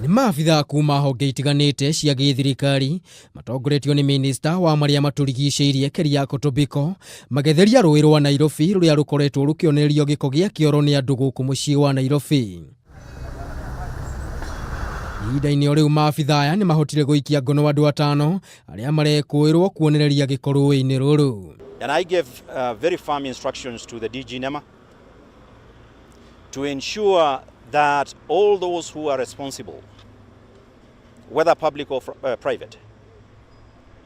Ni maabitha kuma honge itiganite cia githirikari matongoretio ni minista wa aria maturigiciirie Kiriako Tobiko magetheria ruui rwa Nairobi ruria rukoretwo rukionererio giko gia kioro ni andu guku mucii wa Nairobi. Ihinda-ini riu maabitha aya ni mahotire guikia ngono andu atano aria marekwoerwo kwonereria giko ruui-ini ruru. And I gave very firm instructions to the DG NEMA to ensure that all those who are responsible, whether public or private,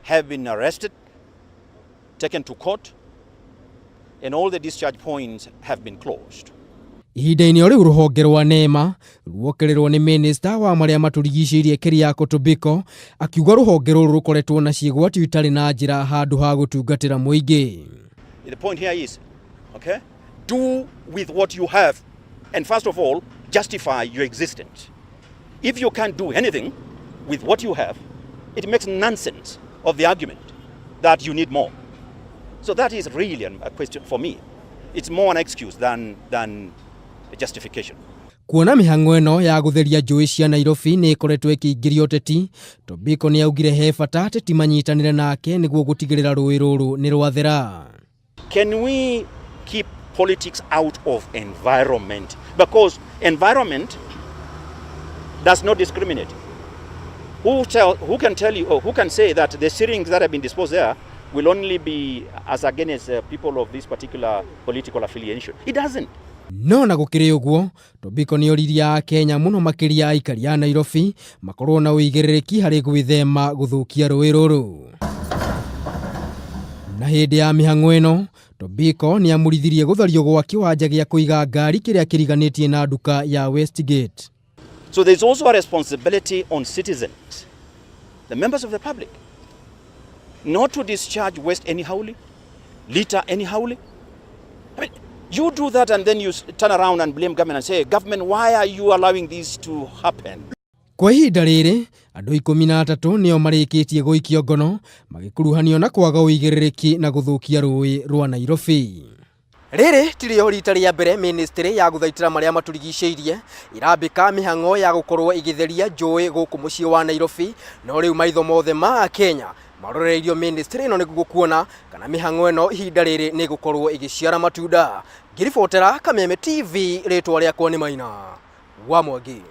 have been arrested, taken to court, and all the discharge points have been closed. Ihinda-ini riu ruhonge rwa NEMA ruokererwo ni minista wa aria maturigiciirie Kiriako Tobiko akiuga ruhonge ruru rukoretwo na ciigwati itari na njira handu ha gutungatira muingi. The point here is, okay, do with what you have, and first of all, justify your existence. If you can't do anything with what you have, it makes nonsense of the argument that you need more. So that is really a question for me. It's more an excuse than a justification. Kuona mihango eno ya gutheria njuui cia Nairobi ni ikoretwo ikiingirio teti, Tobiko ni augire he bata teti manyitanire nake niguo gutigirira ruui ruru ni rwathera. Can we keep politics out of environment? Because environment does not discriminate. Who can tell you, or who can say that the syringes that have been disposed there will only be as against people of this particular political affiliation? It doesn't. No na gukiri uguo, Tobiko ni oriria Kenya muno makiria aikari ya Nairobi makorwo na uigiriki hari gwithema guthukia ruui ruru. Na hindi ya mihango eno, Tobiko ni amurithirie guthario gwa kiwanja gia kuiga ngari kiria kiriganitie na nduka ya Westgate. So there's also a responsibility on citizens, the members of the public, not to discharge waste anyhowly, litter anyhowly. I mean, you do that and then you turn around and blame government and say, government, why are you allowing this to happen? Kwa ihinda riri, andu 13 nio marikitie guikio ngono magikuruhanio na kwaga uigiriki na guthukia ruui rwa Nairobi. Riri tirio rita ria mbere ministry ya guthaitira aria maturigiciirie irambika mihango ya gukorwo igitheria njuui guku mucii wa Nairobi, no riu maitho mothe ma Kenya maroreirio ministry no niguo kuona kana mihango eno ihinda riri ni gukorwo igiciara matunda. Ngiribotera Kameme TV, ritwa riakwa ni Maina wa Mwangi.